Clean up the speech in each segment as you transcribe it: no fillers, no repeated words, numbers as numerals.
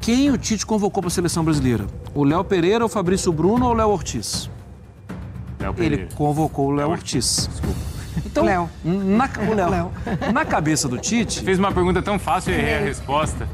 Quem o Tite convocou para a seleção brasileira? O Léo Pereira, o Fabrício Bruno ou o Léo Ortiz? Léo Pereira. Ele convocou o Léo Ortiz. Desculpa. Então, Léo. Na cabeça do Tite... Fez uma pergunta tão fácil e errei a resposta.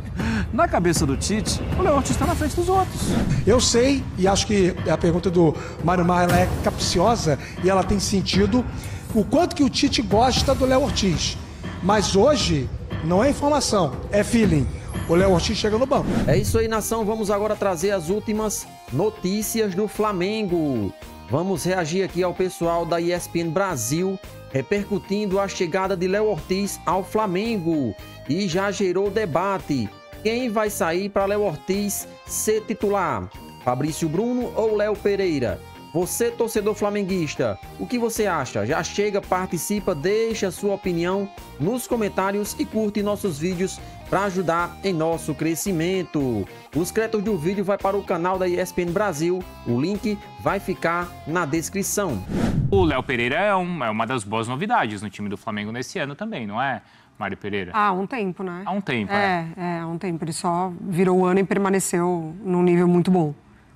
Na cabeça do Tite, o Léo Ortiz está na frente dos outros. Eu sei, e acho que a pergunta do Mário Maia é capciosa e ela tem sentido, o quanto que o Tite gosta do Léo Ortiz. Mas hoje, não é informação, é feeling. O Léo Ortiz chega no banco. É isso aí, nação. Vamos agora trazer as últimas notícias do Flamengo. Vamos reagir aqui ao pessoal da ESPN Brasil, repercutindo a chegada de Léo Ortiz ao Flamengo. E já gerou debate. Quem vai sair para Léo Ortiz ser titular? Fabrício Bruno ou Léo Pereira? Você, torcedor flamenguista, o que você acha? Já chega, participa, deixa a sua opinião nos comentários e curte nossos vídeos para ajudar em nosso crescimento. Os créditos do vídeo vai para o canal da ESPN Brasil. O link vai ficar na descrição. O Léo Pereira é uma das boas novidades no time do Flamengo nesse ano também, não é, Mário Pereira? Há um tempo, né? Há um tempo, há um tempo. Ele só virou o ano e permaneceu num nível muito bom.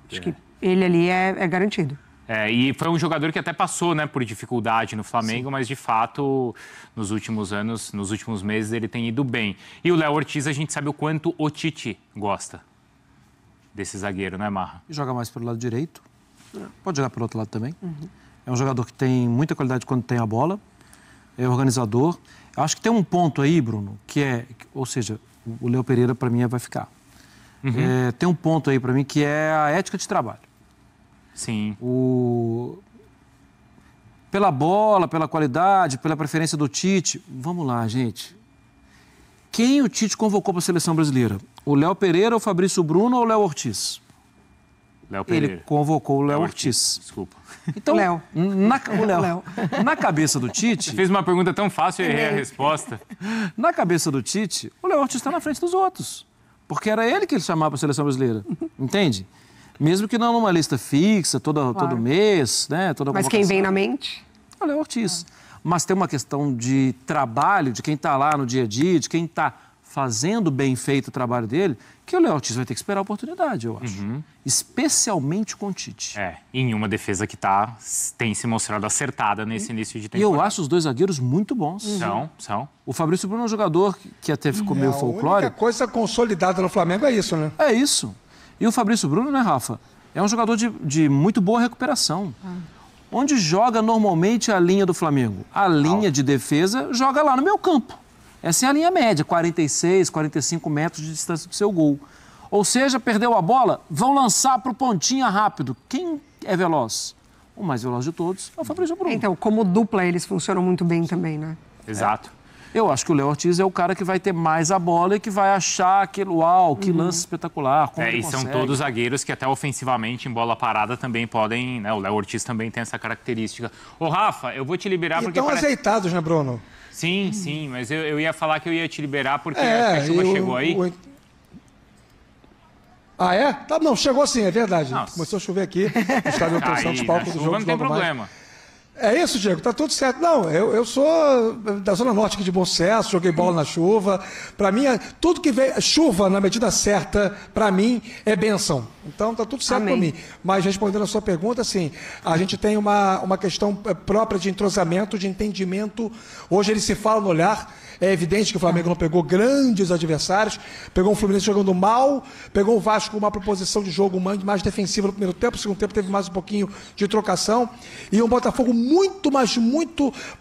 Acho que ele ali é garantido. E foi um jogador que até passou, né, por dificuldade no Flamengo, mas de fato, nos últimos anos, nos últimos meses, ele tem ido bem. E o Léo Ortiz, a gente sabe o quanto o Tite gosta desse zagueiro, né, Marra? Joga mais pelo lado direito, pode jogar pelo outro lado também. É um jogador que tem muita qualidade quando tem a bola, é organizador. Eu acho que tem um ponto aí, Bruno, ou seja, o Léo Pereira para mim vai ficar. Tem um ponto aí para mim que é a ética de trabalho. Sim. Pela bola, pela qualidade, pela preferência do Tite. Vamos lá, gente. Quem o Tite convocou para a seleção brasileira? O Léo Pereira, o Fabrício Bruno ou o Léo Ortiz? Léo Pereira. Ele convocou o Léo Ortiz. Desculpa. Então, Léo. Na cabeça do Tite... Fez uma pergunta tão fácil e errei a resposta. Na cabeça do Tite, o Léo Ortiz está na frente dos outros. Porque era ele que ele chamava para a seleção brasileira. Entende? Mesmo que não numa lista fixa, todo mês, né? Mas quem vem na mente? É o Léo Ortiz. Mas tem uma questão de trabalho, de quem está lá no dia a dia, de quem está fazendo bem feito o trabalho dele, que o Léo Ortiz vai ter que esperar a oportunidade, eu acho. Especialmente com o Tite. Em uma defesa que tem se mostrado acertada nesse início de E temporada. eu acho os dois zagueiros muito bons. São. O Fabrício Bruno é um jogador que até ficou meio folclórico. A única coisa consolidada no Flamengo é isso, né? É isso. E o Fabrício Bruno, né, Rafa? É um jogador de muito boa recuperação. Onde joga normalmente a linha do Flamengo? A linha de defesa joga lá no meio campo. Essa é a linha média, 46, 45 metros de distância do seu gol. Ou seja, perdeu a bola, vão lançar para o pontinha rápido. Quem é veloz? O mais veloz de todos é o Fabrício Bruno. Então, como dupla, eles funcionam muito bem também, né? Exato. Eu acho que o Léo Ortiz é o cara que vai ter mais a bola e que vai achar aquele que lance espetacular. E são todos zagueiros que até ofensivamente, em bola parada, também podem... Né? O Léo Ortiz também tem essa característica. Ô, Rafa, eu vou te liberar porque... Estão azeitados, né, Bruno? Sim, mas eu ia falar que eu ia te liberar porque a chuva chegou aí. Ah, é? Tá, não, chegou sim, é verdade. Começou a chover aqui, no estádio de São Paulo do jogo. Não tem problema. É isso, Diego, tá tudo certo. Não, eu sou da Zona Norte aqui de Bom Sucesso, joguei bola na chuva. Para mim, tudo que vem, chuva na medida certa, para mim, é bênção. Então, tá tudo certo para mim. Mas, respondendo a sua pergunta, assim, a gente tem uma questão própria de entrosamento, de entendimento. Hoje ele se fala no olhar. É evidente que o Flamengo não pegou grandes adversários, pegou o Fluminense jogando mal, pegou o Vasco com uma proposição de jogo mais defensiva no primeiro tempo, no segundo tempo teve mais um pouquinho de trocação, e um Botafogo muito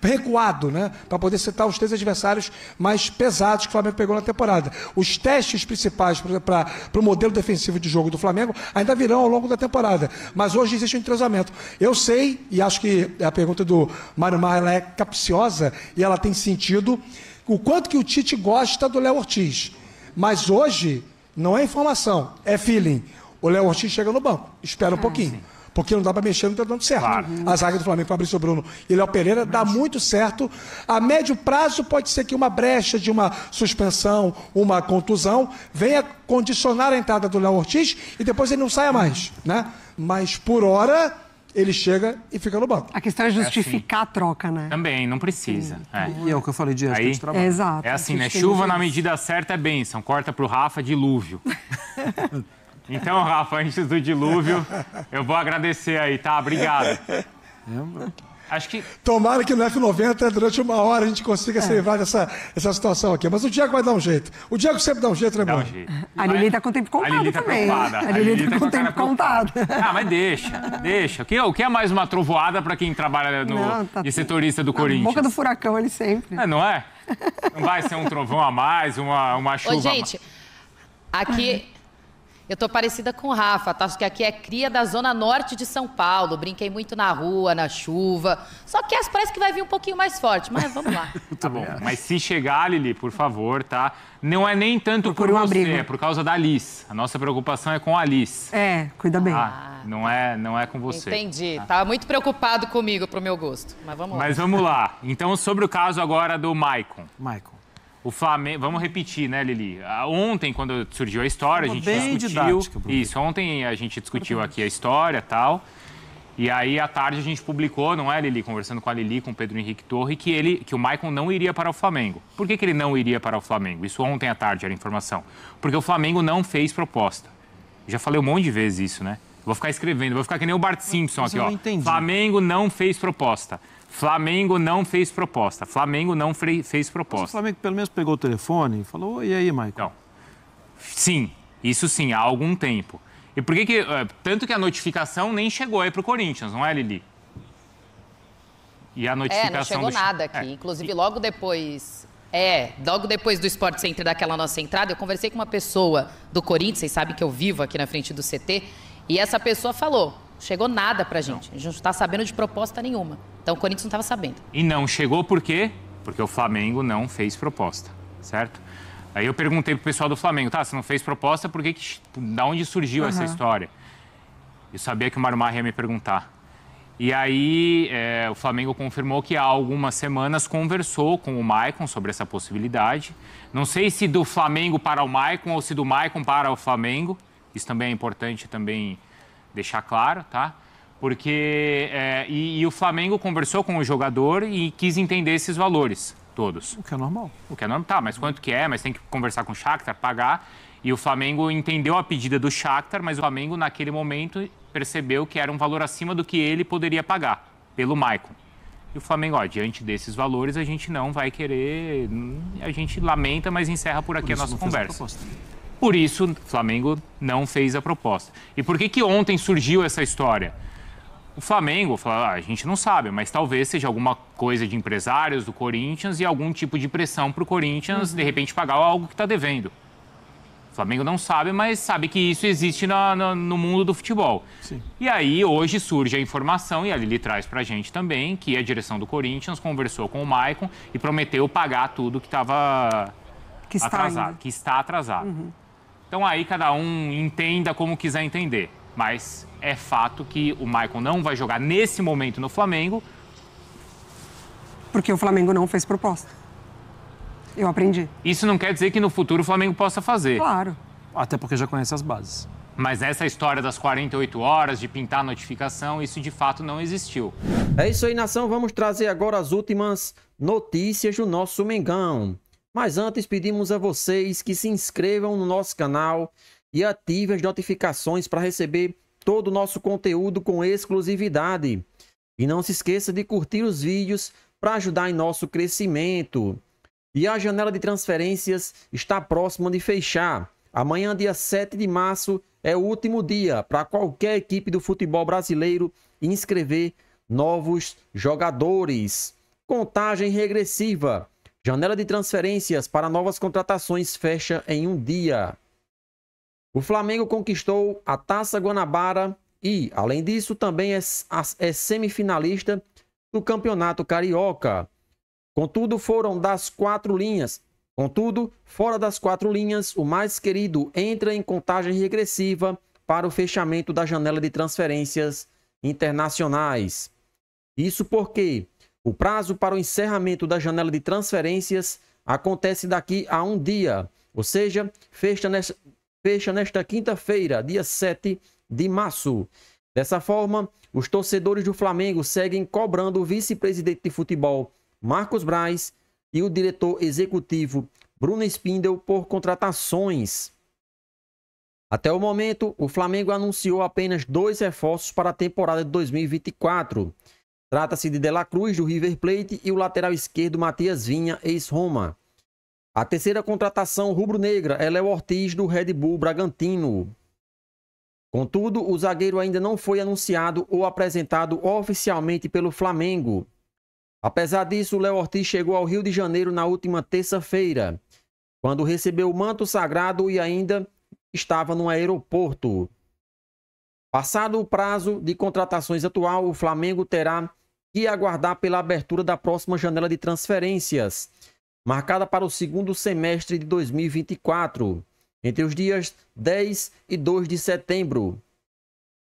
recuado, né? Para poder citar os três adversários mais pesados que o Flamengo pegou na temporada. Os testes principais para o modelo defensivo de jogo do Flamengo ainda virão ao longo da temporada, mas hoje existe um entrosamento. Eu sei, e acho que a pergunta do Mário Maia é capciosa, e ela tem sentido, o quanto que o Tite gosta do Léo Ortiz. Mas hoje, não é informação, é feeling. O Léo Ortiz chega no banco, espera um pouquinho. Porque não dá para mexer, não está dando certo. A zaga do Flamengo, Fabrício Bruno e Léo Pereira, dá muito certo. A médio prazo pode ser que uma brecha de uma suspensão, uma contusão, venha condicionar a entrada do Léo Ortiz e depois ele não saia mais, né? Mas por hora... ele chega e fica no banco. A questão é justificar a troca, né? Também, não precisa. E é o que eu falei de ética de trabalho. Exato. É assim, né? Chuva na medida certa é bênção. Corta pro Rafa, dilúvio. Então, Rafa, antes do dilúvio, eu vou agradecer aí, tá? Obrigado. Acho que... Tomara que no F90, durante uma hora, a gente consiga se livrar dessa situação aqui. Mas o Diego vai dar um jeito. O Diego sempre dá um jeito, né, Dá um irmão? jeito. A Lili tá com o tempo contado A Lili tá também. preocupada. A Lili tá com o cara tempo contado. Ah, mas deixa. O que é mais uma trovoada para quem trabalha de setorista do Corinthians? Boca do furacão, ele sempre. Não é? Não vai ser um trovão a mais, uma chuva Ô, gente, aqui... Eu tô parecida com o Rafa, tá? Porque aqui é cria da zona norte de São Paulo. Brinquei muito na rua, na chuva. Só que essa parece que vai vir um pouquinho mais forte, mas vamos lá. Tá bom. Mas se chegar, Lili, por favor, tá? Não é nem tanto por um você, abrigo. é por causa da Alice. A nossa preocupação é com a Alice. Cuida bem. Não é com você. Entendi. Tava muito preocupado comigo, pro meu gosto. Mas vamos lá. Mas vamos lá. Então, sobre o caso agora do Maicon. O Flamengo, vamos repetir, né, Lili? Ontem, quando surgiu a história, a gente bem discutiu. didática, Bruno. Isso, ontem a gente discutiu aqui a história e tal. E aí, à tarde, a gente publicou, não é, Lili? Conversando com a Lili, com o Pedro Henrique Torre, que o Maicon não iria para o Flamengo. Por que ele não iria para o Flamengo? Isso ontem à tarde era informação. Porque o Flamengo não fez proposta. Já falei um monte de vezes isso, né? Vou ficar escrevendo, vou ficar que nem o Bart Simpson aqui, ó. Flamengo não fez proposta. Flamengo não fez proposta. Flamengo não fez proposta. Mas o Flamengo pelo menos pegou o telefone e falou, e aí, Maicon? Não. Sim, isso sim, há algum tempo. E por que tanto que a notificação nem chegou aí pro Corinthians, não é, Lili? E a notificação... não chegou nada aqui. Inclusive, logo depois do Sport Center, daquela nossa entrada, eu conversei com uma pessoa do Corinthians, vocês sabem que eu vivo aqui na frente do CT, e essa pessoa falou, chegou nada pra gente. A gente não está sabendo de proposta nenhuma. Então, o Corinthians não estava sabendo. E não chegou por quê? Porque o Flamengo não fez proposta, certo? Aí eu perguntei pro pessoal do Flamengo, tá, você não fez proposta, da onde surgiu essa história? Eu sabia que o Marumar ia me perguntar. E aí, o Flamengo confirmou que há algumas semanas conversou com o Maicon sobre essa possibilidade. Não sei se do Flamengo para o Maicon ou se do Maicon para o Flamengo. Isso também é importante também deixar claro, tá? Porque e o Flamengo conversou com o jogador e quis entender esses valores todos. O que é normal. O que é normal, tá, mas quanto que é? Mas tem que conversar com o Shakhtar, pagar. E o Flamengo entendeu a pedida do Shakhtar, mas o Flamengo naquele momento percebeu que era um valor acima do que ele poderia pagar pelo Maicon. E o Flamengo, diante desses valores, a gente não vai querer... A gente lamenta, mas encerra por aqui a nossa conversa. Por isso, o Flamengo não fez a proposta. E por que ontem surgiu essa história? O Flamengo falou, a gente não sabe, mas talvez seja alguma coisa de empresários do Corinthians e algum tipo de pressão para o Corinthians, de repente, pagar algo que está devendo. O Flamengo não sabe, mas sabe que isso existe no mundo do futebol. Sim. E aí, hoje surge a informação, e a Lili traz para a gente também, que a direção do Corinthians conversou com o Maicon e prometeu pagar tudo que estava atrasado, que está atrasado. Então aí cada um entenda como quiser entender. Mas é fato que o Maicon não vai jogar nesse momento no Flamengo. Porque o Flamengo não fez proposta. Eu aprendi. Isso não quer dizer que no futuro o Flamengo possa fazer. Claro. Até porque já conhece as bases. Mas essa história das 48 horas, de pintar a notificação, isso de fato não existiu. É isso aí, nação. Vamos trazer agora as últimas notícias do nosso Mengão. Mas antes, pedimos a vocês que se inscrevam no nosso canal e ativem as notificações para receber todo o nosso conteúdo com exclusividade. E não se esqueça de curtir os vídeos para ajudar em nosso crescimento. E a janela de transferências está próxima de fechar. Amanhã, dia 7 de março, é o último dia para qualquer equipe do futebol brasileiro inscrever novos jogadores. Contagem regressiva. Janela de transferências para novas contratações fecha em um dia. O Flamengo conquistou a Taça Guanabara e, além disso, também é semifinalista do Campeonato Carioca. Contudo, fora das quatro linhas, o mais querido entra em contagem regressiva para o fechamento da janela de transferências internacionais. Isso porque o prazo para o encerramento da janela de transferências acontece daqui a um dia, ou seja, fecha nesta quinta-feira, dia 7 de março. Dessa forma, os torcedores do Flamengo seguem cobrando o vice-presidente de futebol, Marcos Braz, e o diretor executivo, Bruno Spindel, por contratações. Até o momento, o Flamengo anunciou apenas 2 reforços para a temporada de 2024. Trata-se de De La Cruz, do River Plate, e o lateral esquerdo Matias Vinha, ex-Roma. A terceira contratação rubro-negra é Léo Ortiz, do Red Bull Bragantino. Contudo, o zagueiro ainda não foi anunciado ou apresentado oficialmente pelo Flamengo. Apesar disso, o Léo Ortiz chegou ao Rio de Janeiro na última terça-feira, quando recebeu o manto sagrado e ainda estava no aeroporto. Passado o prazo de contratações atual, o Flamengo terá que aguardar pela abertura da próxima janela de transferências, marcada para o segundo semestre de 2024, entre os dias 10 e 2 de setembro.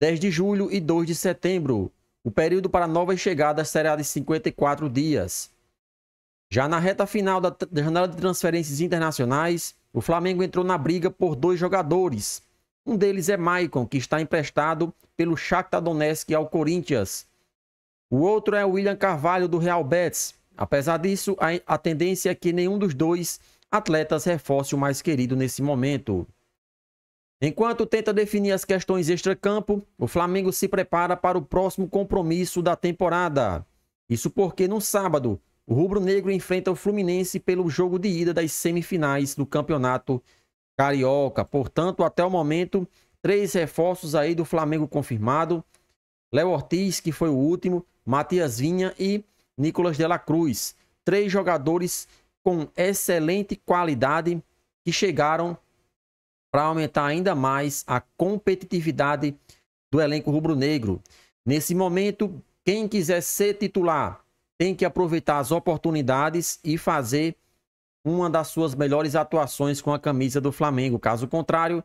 10 de julho e 2 de setembro. O período para novas chegadas será de 54 dias. Já na reta final da janela de transferências internacionais, o Flamengo entrou na briga por 2 jogadores. Um deles é Maicon, que está emprestado pelo Shakhtar Donetsk ao Corinthians. O outro é William Carvalho, do Real Betis. Apesar disso, a tendência é que nenhum dos dois atletas reforce o mais querido nesse momento. Enquanto tenta definir as questões extracampo, o Flamengo se prepara para o próximo compromisso da temporada. Isso porque no sábado, o rubro-negro enfrenta o Fluminense pelo jogo de ida das semifinais do Campeonato Carioca. Portanto, até o momento, 3 reforços aí do Flamengo confirmado. Léo Ortiz, que foi o último, Matias Vinha e Nicolas de la Cruz. 3 jogadores com excelente qualidade que chegaram para aumentar ainda mais a competitividade do elenco rubro-negro. Nesse momento, quem quiser ser titular tem que aproveitar as oportunidades e fazer uma das suas melhores atuações com a camisa do Flamengo. Caso contrário,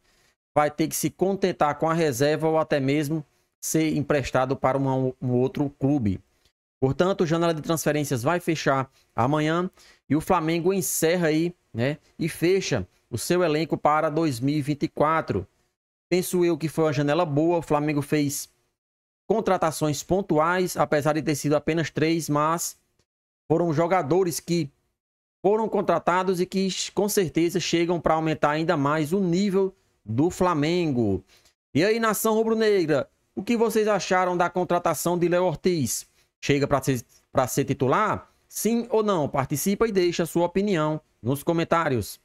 vai ter que se contentar com a reserva ou até mesmo ser emprestado para um outro clube. Portanto, a janela de transferências vai fechar amanhã e o Flamengo encerra aí, né, e fecha o seu elenco para 2024. Penso eu que foi uma janela boa. O Flamengo fez contratações pontuais, apesar de ter sido apenas 3, mas foram jogadores que foram contratados e que com certeza chegam para aumentar ainda mais o nível do Flamengo. E aí, nação rubro-negra, o que vocês acharam da contratação de Léo Ortiz? Chega para ser titular? Sim ou não? Participa e deixa a sua opinião nos comentários.